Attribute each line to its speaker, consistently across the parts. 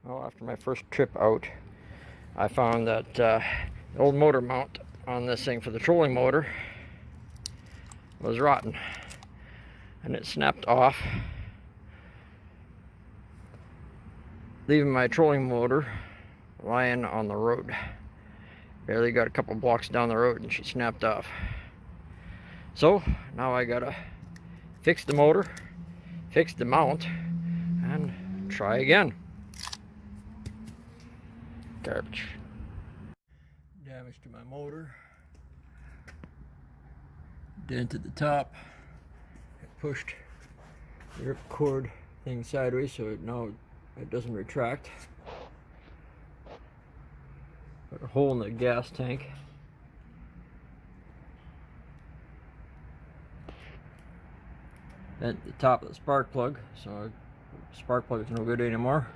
Speaker 1: Well, after my first trip out, I found that the old motor mount on this thing for the trolling motor was rotten, and it snapped off, leaving my trolling motor lying on the road. Barely got a couple blocks down the road and she snapped off. So now I gotta fix the motor, fix the mount, and try again. Garbage. Damage to my motor. Dent at the top. I pushed the ripcord thing sideways so now it doesn't retract. Got a hole in the gas tank. Bent the top of the spark plug, so the spark plug is no good anymore.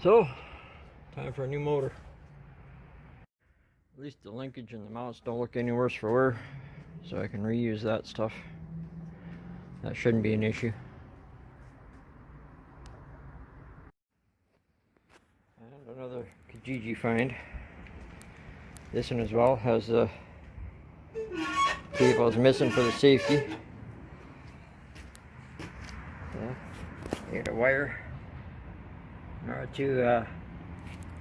Speaker 1: So, time for a new motor. At least the linkage and the mounts don't look any worse for wear, so I can reuse that stuff. That shouldn't be an issue. And another Kijiji find. This one as well has the cables missing for the safety. Need a wire in order to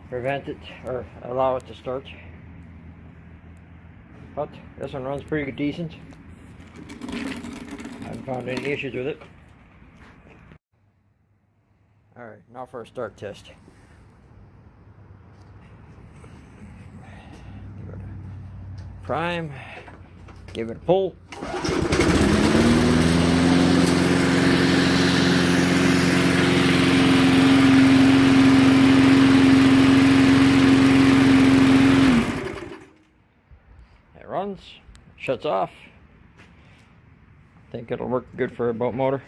Speaker 1: prevent it or allow it to start. But this one runs pretty decent. I haven't found any issues with it. Alright, now for a start test. Give it a prime, give it a pull. It runs, shuts off. I think it'll work good for a boat motor.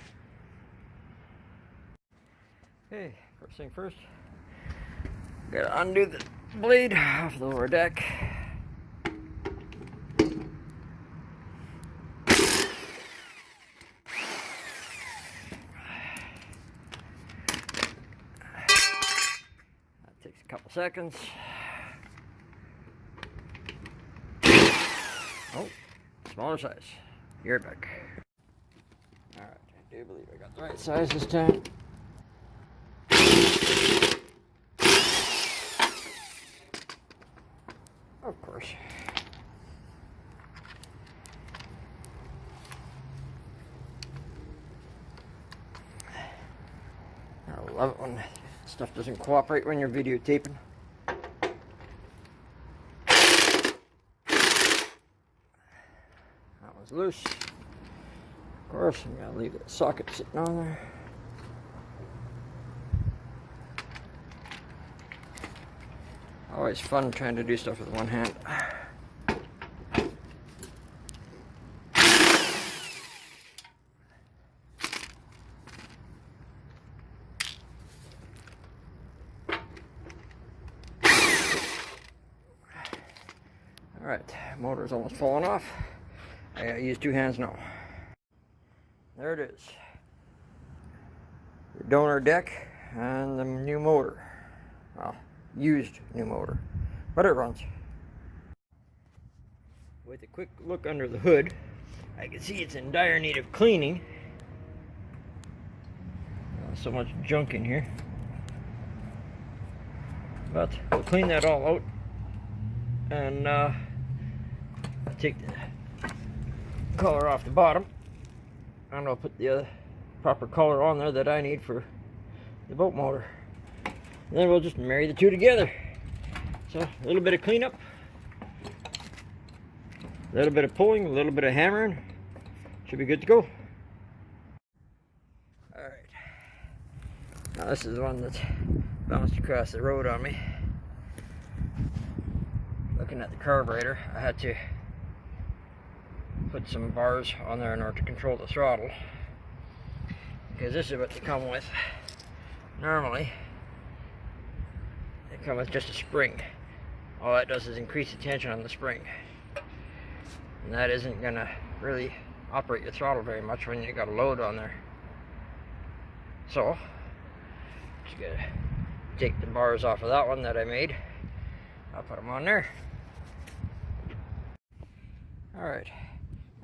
Speaker 1: Okay, first thing first, gotta undo the blade off the lower deck. That takes a couple seconds. Oh, smaller size. You're back. Alright, I do believe I got the right size this time. Of course. I love it when stuff doesn't cooperate when you're videotaping. That one's loose. Of course, I'm gonna leave the socket sitting on there. Always fun trying to do stuff with one hand. Alright, motor's almost fallen off. I gotta use two hands now. There it is. The donor deck and the new motor. Well, used new motor, but it runs. With a quick look under the hood, I can see it's in dire need of cleaning. So much junk in here. But we'll clean that all out and take the color off the bottom, and I'll put the proper color on there that I need for the boat motor. And then we'll just marry the two together. So a little bit of cleanup, a little bit of pulling, a little bit of hammering. Should be good to go. Alright. Now this is the one that bounced across the road on me. Looking at the carburetor, I had to put some bars on there in order to control the throttle, because this is what they come with. Normally they come with just a spring. All that does is increase the tension on the spring, and that isn't gonna really operate your throttle very much when you got a load on there. So Just gotta take the bars off of that one that I made. I'll put them on there. Alright,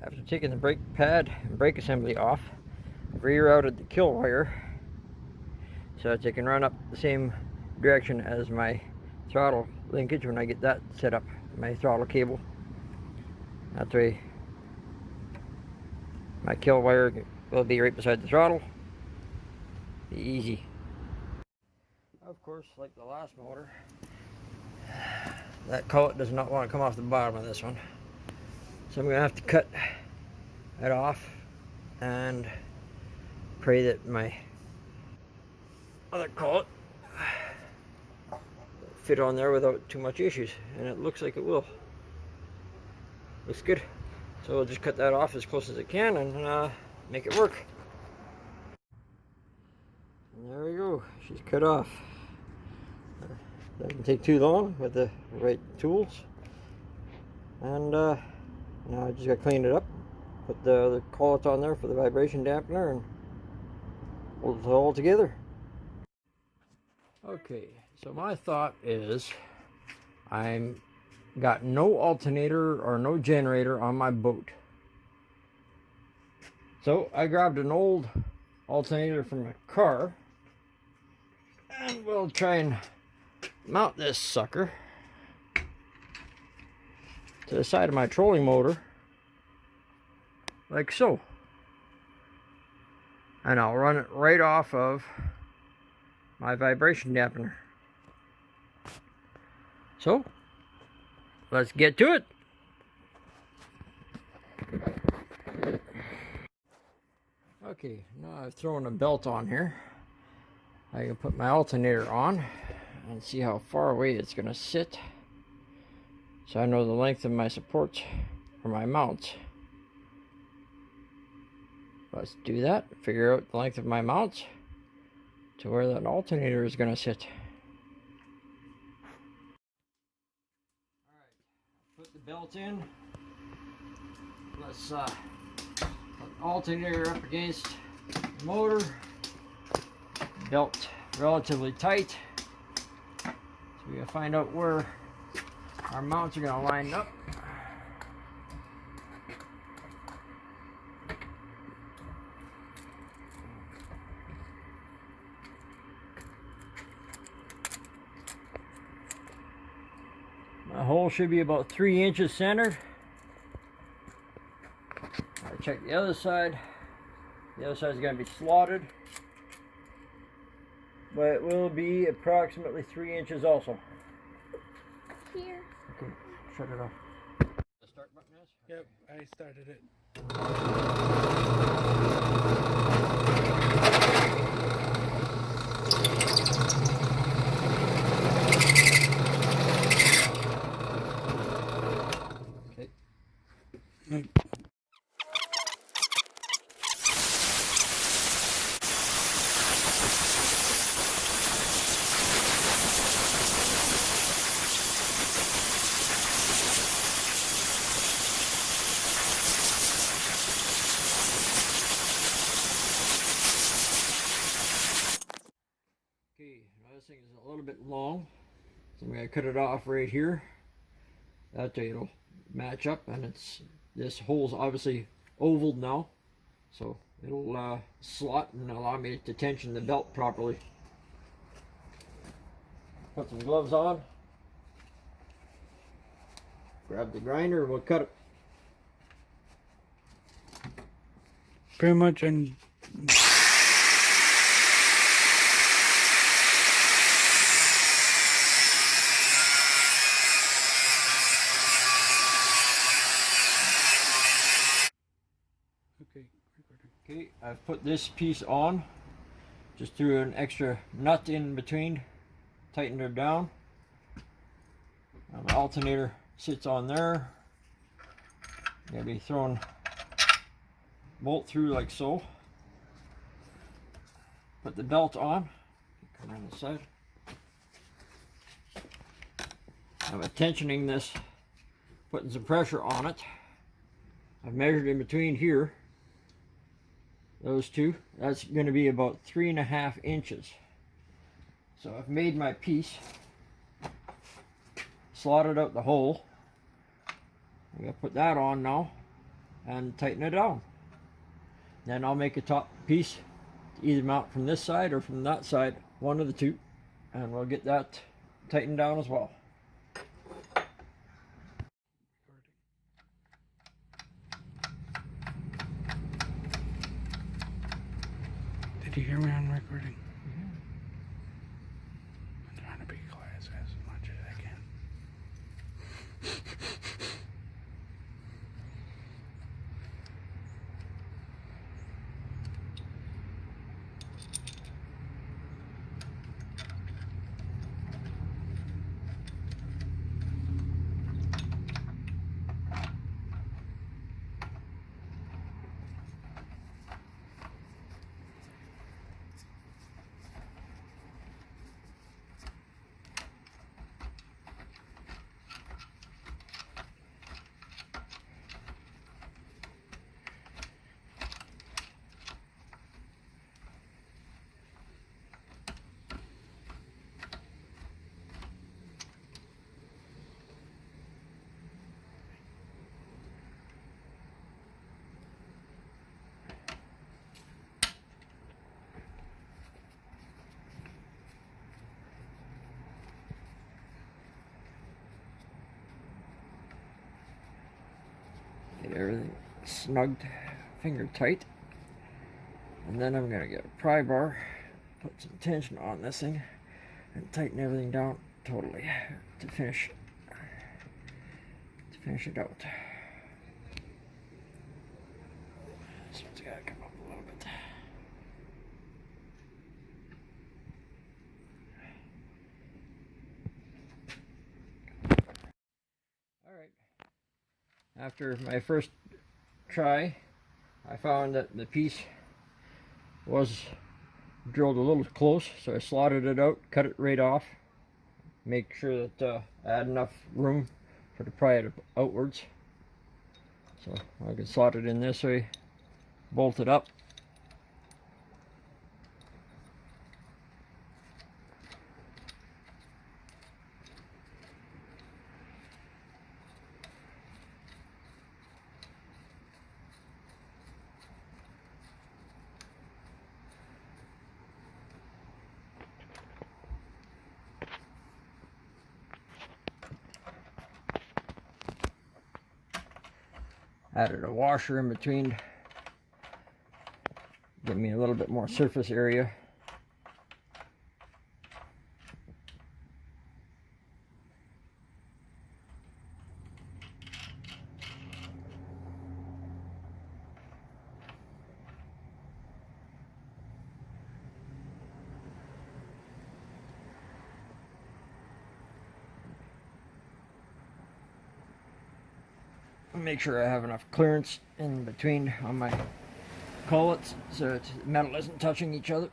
Speaker 1: after taking the brake pad and brake assembly off, rerouted the kill wire so that they can run up the same direction as my throttle linkage when I get that set up, my throttle cable. That way my kill wire will be right beside the throttle. Be easy. Of course, like the last motor, that collet does not want to come off the bottom of this one. So I'm going to have to cut it off and pray that my other collet fit on there without too much issues, and it looks like it will. Looks good. So we'll just cut that off as close as it can and make it work. And there we go. She's cut off. Doesn't take too long with the right tools. And now I just got to clean it up, put the collet on there for the vibration dampener, and hold it all together. Okay, so my thought is I'm got no alternator or no generator on my boat. So I grabbed an old alternator from a car, and we'll try and mount this sucker to the side of my trolling motor like so, and I'll run it right off of my vibration dampener. So let's get to it. Okay, now I've thrown a belt on here. I can put my alternator on and see how far away it's going to sit, so I know the length of my supports for my mounts. Let's do that. Figure out the length of my mounts to where that alternator is going to sit. Alright, put the belt in. Let's put the alternator up against the motor. Belt relatively tight. So we gotta find out where our mounts are going to line up. My hole should be about 3 inches centered. I'll check the other side. The other side is going to be slotted, but it will be approximately 3 inches also.
Speaker 2: Here.
Speaker 1: Okay, shut it off. The start button is?
Speaker 3: Yep, I started it.
Speaker 1: Okay. Okay, now this thing is a little bit long, so I'm going to cut it off right here. That way it'll match up, and this hole's obviously ovaled now, so it'll slot and allow me to tension the belt properly. Put some gloves on, grab the grinder, and we'll cut it.
Speaker 3: Pretty much, and
Speaker 1: okay, I've put this piece on, just threw an extra nut in between, tightened her down. Now my alternator sits on there. I'm going to be throwing bolt through like so. Put the belt on, come around the side. I'm tensioning this, putting some pressure on it. I've measured in between here, those two. That's going to be about 3.5 inches. So I've made my piece, slotted out the hole. I'm going to put that on now and tighten it down. Then I'll make a top piece to either mount from this side or from that side, one of the two, and we'll get that tightened down as well.
Speaker 3: Did you hear me on recording? I'm trying to be quiet as much as I can.
Speaker 1: Get everything snugged, finger tight. And then I'm gonna get a pry bar, put some tension on this thing, and tighten everything down totally to finish it out. So it's gotta come up a little bit. All right. After my first try, I found that the piece was drilled a little close, so I slotted it out, cut it right off, make sure that I had enough room for to pry it outwards. So I can slot it in this way, bolt it up. Added a washer in between, give me a little bit more surface area. Make sure I have enough clearance in between on my collets so that the metal isn't touching each other.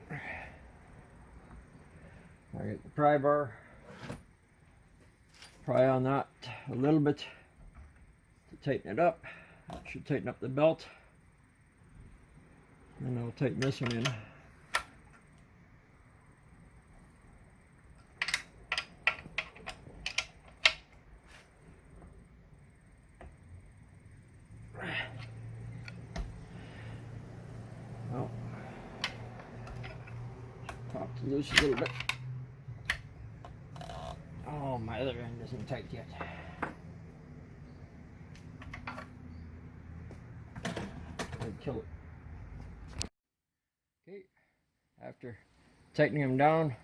Speaker 1: I get the pry bar, pry on that a little bit to tighten it up. That should tighten up the belt. And I'll tighten this one in. Well, pop it loose a little bit. Oh, my other end isn't tight yet. I'd kill it. Okay, after tightening them down,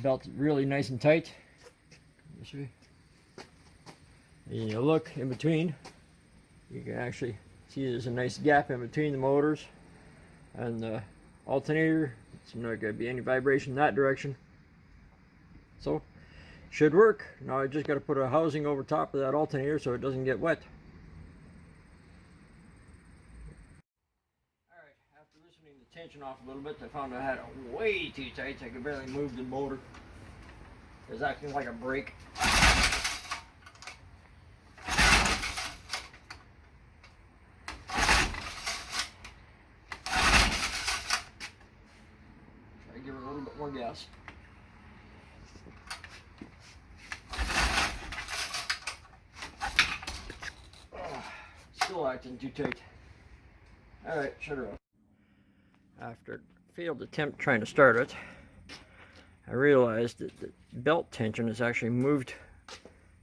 Speaker 1: belt really nice and tight. This way. And you look in between, you can actually see there's a nice gap in between the motors and the alternator. It's not going to be any vibration in that direction. So, should work. Now I just got to put a housing over top of that alternator so it doesn't get wet. Alright, after loosening the tension off a little bit, I found I had it way too tight. I could barely move the motor. It was acting like a brake. gas. Still acting too tight. Alright, shut her off. After a failed attempt trying to start it, I realized that the belt tension has actually moved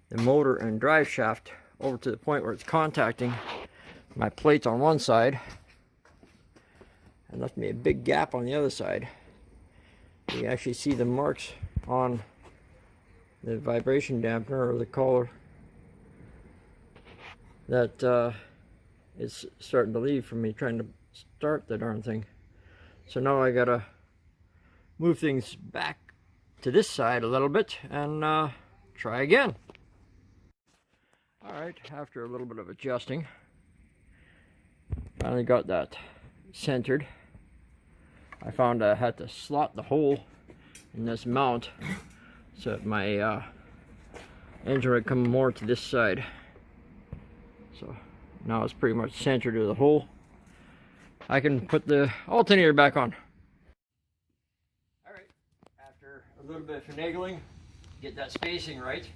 Speaker 1: the motor and drive shaft over to the point where it's contacting my plates on one side and left me a big gap on the other side. You can actually see the marks on the vibration dampener or the collar that is starting to leave from me trying to start the darn thing. So now I gotta move things back to this side a little bit and try again. Alright, after a little bit of adjusting, finally got that centered. I found I had to slot the hole in this mount so that my engine would come more to this side. So now it's pretty much centered to the hole. I can put the alternator back on. Alright, after a little bit of finagling, get that spacing right,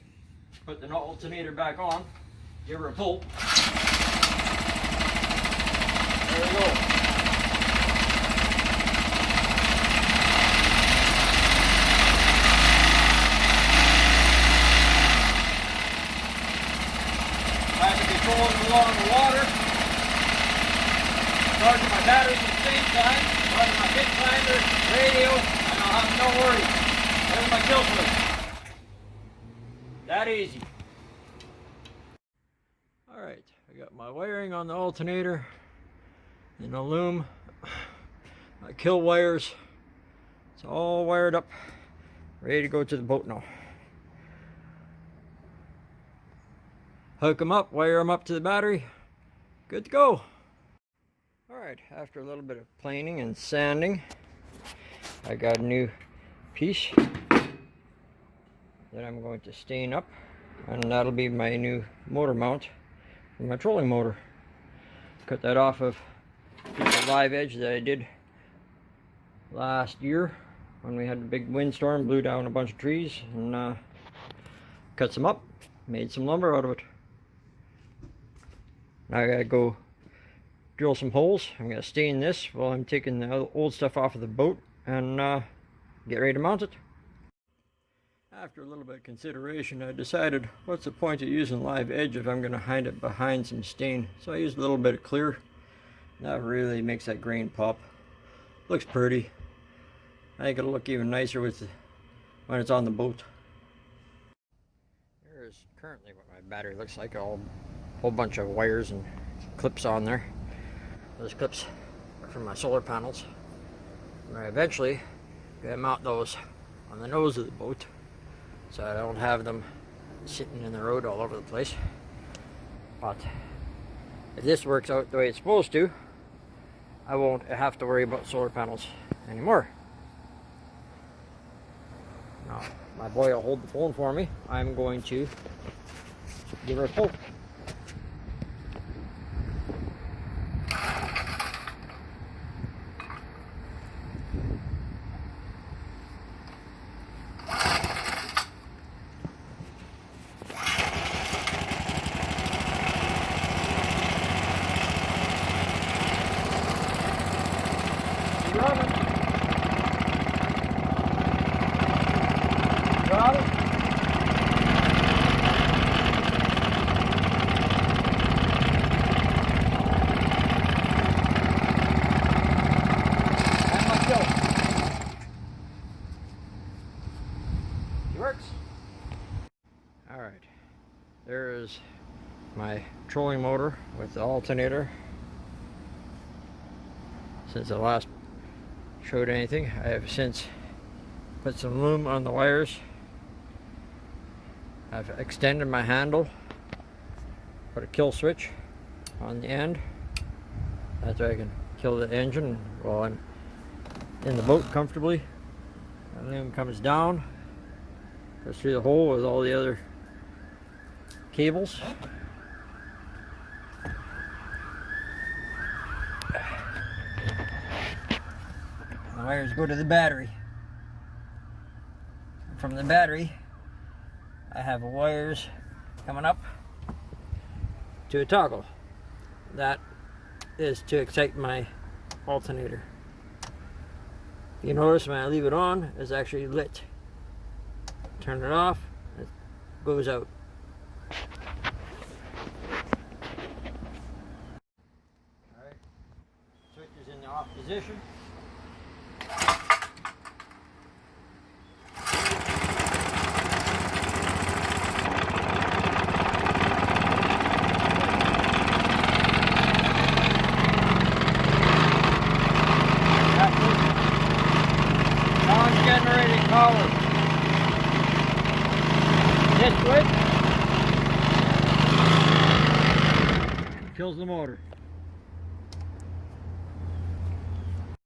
Speaker 1: put the alternator back on, give her a pull. There we go. I can be pulling along the water, charging my batteries at the same time, running my big grinder, radio, and I'll have no worries. There's my kill switch. That easy. Alright, I got my wiring on the alternator and the loom, my kill wires. It's all wired up, ready to go to the boat now. Hook them up, wire them up to the battery, good to go. Alright, after a little bit of planing and sanding, I got a new piece that I'm going to stain up, and that'll be my new motor mount for my trolling motor. Cut that off of a live edge that I did last year when we had a big windstorm, blew down a bunch of trees, and cut some up, made some lumber out of it. Now I gotta go drill some holes. I'm gonna stain this while I'm taking the old stuff off of the boat and get ready to mount it. After a little bit of consideration, I decided what's the point of using live edge if I'm gonna hide it behind some stain. So I used a little bit of clear. That really makes that grain pop. Looks pretty. I think it'll look even nicer with when it's on the boat. Here's currently what my battery looks like. A whole bunch of wires and clips on there. Those clips are from my solar panels. I eventually gonna mount those on the nose of the boat so I don't have them sitting in the road all over the place. But if this works out the way it's supposed to, I won't have to worry about solar panels anymore. Now, my boy will hold the phone for me. I'm going to give her a pull. Got it? And let's go. She works. Alright. There is my trolling motor with the alternator. Since I last showed anything, I have since put some loom on the wires. I've extended my handle, put a kill switch on the end. That's where I can kill the engine while I'm in the boat comfortably. The loom comes down, goes through the hole with all the other cables. The wires go to the battery. from the battery, I have wires coming up to a toggle. That is to excite my alternator. You notice when I leave it on, it's actually lit. Turn it off, it goes out. Alright, switch is in the off position. Non-generating power. This switch kills the motor.